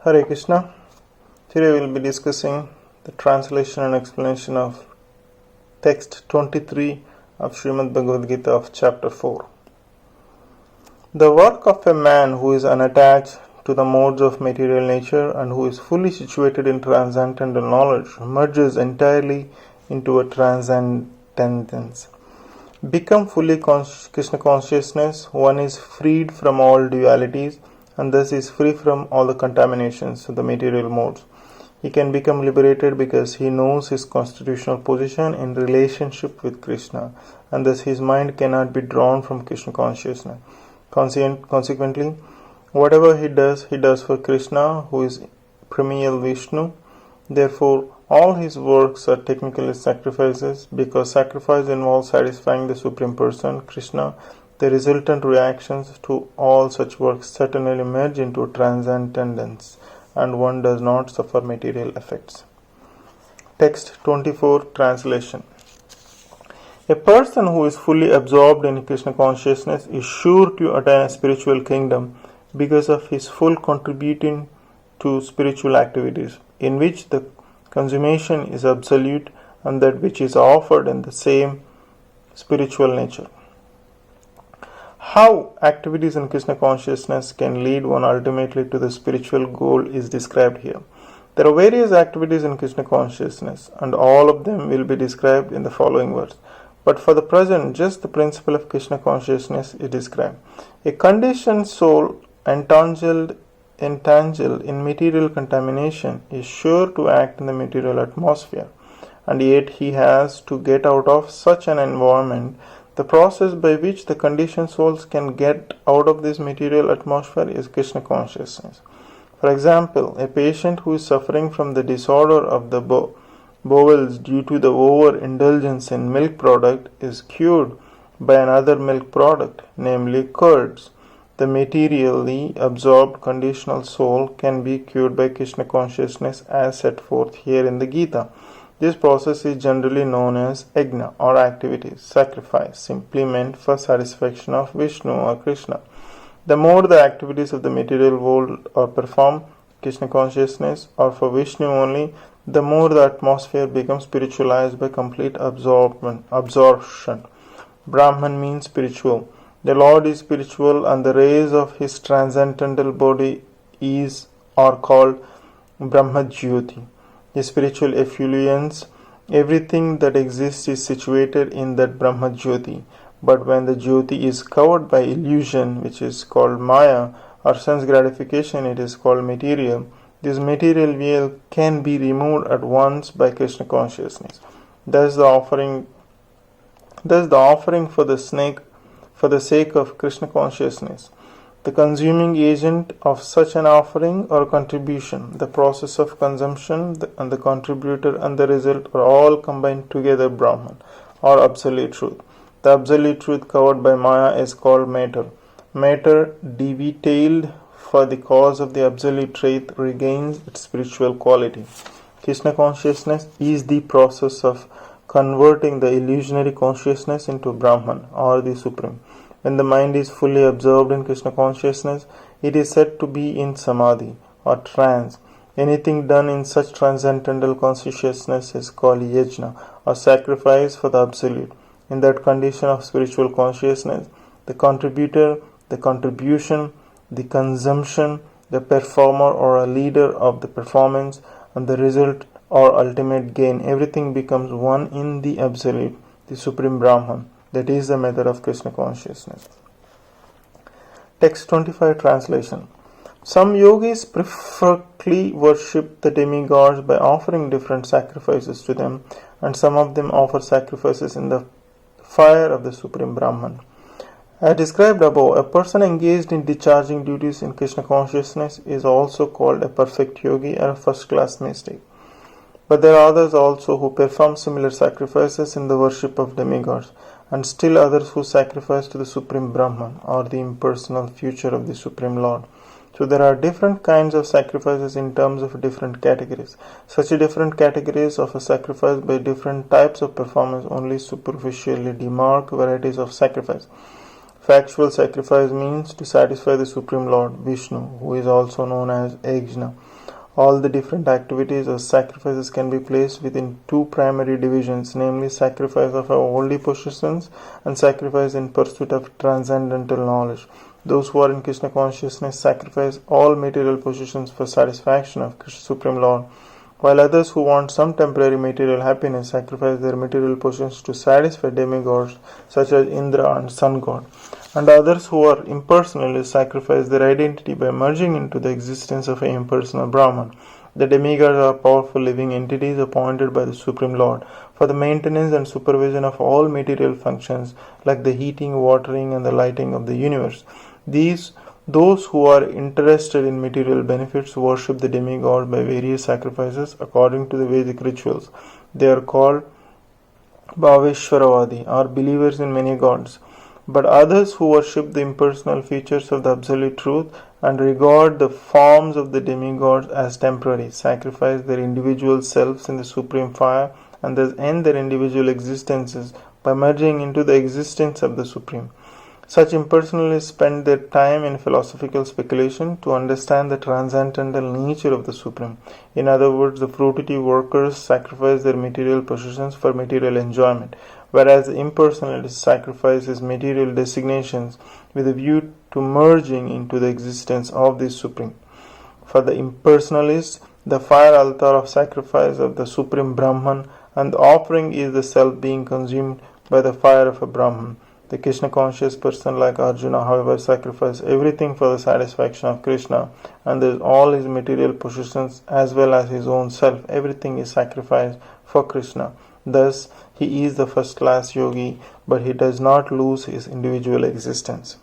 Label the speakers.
Speaker 1: Hare Krishna. Today we will be discussing the translation and explanation of text 23 of Srimad Bhagavad-Gita of Chapter 4. The work of a man who is unattached to the modes of material nature and who is fully situated in transcendental knowledge merges entirely into a transcendence. Become fully Krishna consciousness, one is freed from all dualities and thus is free from all the contaminations of the material modes. He can become liberated because he knows his constitutional position in relationship with Krishna, and thus his mind cannot be drawn from Krishna consciousness. Consequently, whatever he does for Krishna, who is primeval Vishnu. Therefore, all his works are technically sacrifices, because sacrifice involves satisfying the Supreme Person, Krishna. The resultant reactions to all such works certainly merge into transcendence, and one does not suffer material effects. Text 24 Translation. A person who is fully absorbed in Krishna consciousness is sure to attain a spiritual kingdom because of his full contributing to spiritual activities, in which the consummation is absolute and that which is offered in the same spiritual nature. How activities in Krishna consciousness can lead one ultimately to the spiritual goal is described here. There are various activities in Krishna consciousness, and all of them will be described in the following verse. But for the present, just the principle of Krishna consciousness is described. A conditioned soul entangled in material contamination is sure to act in the material atmosphere, and yet he has to get out of such an environment. The process by which the conditioned souls can get out of this material atmosphere is Krishna consciousness. For example, a patient who is suffering from the disorder of the bowels due to the overindulgence in milk product is cured by another milk product, namely curds. The materially absorbed conditional soul can be cured by Krishna consciousness as set forth here in the Gita. This process is generally known as yajna or activities, sacrifice, simply meant for satisfaction of Vishnu or Krishna. The more the activities of the material world are performed, Krishna consciousness, or for Vishnu only, the more the atmosphere becomes spiritualized by complete absorption. Brahman means spiritual. The Lord is spiritual, and the rays of his transcendental body are called Brahma-Jyoti. The spiritual effluence, everything that exists is situated in that Brahma-Jyoti. But when the Jyoti is covered by illusion, which is called Maya, or sense gratification, it is called material. This material veil can be removed at once by Krishna consciousness. Thus the offering for the sake of Krishna consciousness. The consuming agent of such an offering or contribution, the process of consumption, and the contributor and the result are all combined together Brahman, or absolute truth. The absolute truth covered by Maya is called matter. Matter, detailed for the cause of the absolute truth, regains its spiritual quality. Krishna consciousness is the process of converting the illusionary consciousness into Brahman, or the Supreme. When the mind is fully absorbed in Krishna consciousness, it is said to be in samadhi or trance. Anything done in such transcendental consciousness is called yajna or sacrifice for the absolute. In that condition of spiritual consciousness, the contributor, the contribution, the consumption, the performer or a leader of the performance, and the result or ultimate gain, everything becomes one in the absolute, the Supreme Brahman. That is the method of Krishna consciousness. Text 25 Translation. Some yogis preferably worship the demigods by offering different sacrifices to them, and some of them offer sacrifices in the fire of the Supreme Brahman. As described above, a person engaged in discharging duties in Krishna consciousness is also called a perfect yogi or a first-class mystic. But there are others also who perform similar sacrifices in the worship of demigods, and still others who sacrifice to the Supreme Brahman, or the impersonal future of the Supreme Lord. So there are different kinds of sacrifices in terms of different categories. Such different categories of a sacrifice by different types of performance only superficially demark varieties of sacrifice. Factual sacrifice means to satisfy the Supreme Lord, Vishnu, who is also known as Arjuna. All the different activities or sacrifices can be placed within two primary divisions, namely sacrifice of our worldly possessions and sacrifice in pursuit of transcendental knowledge. Those who are in Krishna consciousness sacrifice all material possessions for satisfaction of Krishna Supreme Lord, while others who want some temporary material happiness sacrifice their material possessions to satisfy demigods such as Indra and Sun God. And others who are impersonalists sacrifice their identity by merging into the existence of an impersonal Brahman. The demigods are powerful living entities appointed by the Supreme Lord for the maintenance and supervision of all material functions like the heating, watering, and the lighting of the universe. Those who are interested in material benefits worship the demigod by various sacrifices according to the Vedic rituals. They are called Bhaveshwaravadi, or believers in many gods. But others who worship the impersonal features of the Absolute Truth and regard the forms of the demigods as temporary, sacrifice their individual selves in the Supreme Fire and thus end their individual existences by merging into the existence of the Supreme. Such impersonalists spend their time in philosophical speculation to understand the transcendental nature of the Supreme. In other words, the fruitive workers sacrifice their material possessions for material enjoyment, whereas the impersonalist sacrifices material designations with a view to merging into the existence of the Supreme. For the impersonalist, the fire altar of sacrifice of the Supreme Brahman and the offering is the self being consumed by the fire of a Brahman. The Krishna conscious person like Arjuna, however, sacrifices everything for the satisfaction of Krishna, and thus all his material possessions as well as his own self, everything is sacrificed for Krishna. Thus, he is the first class yogi, but he does not lose his individual existence.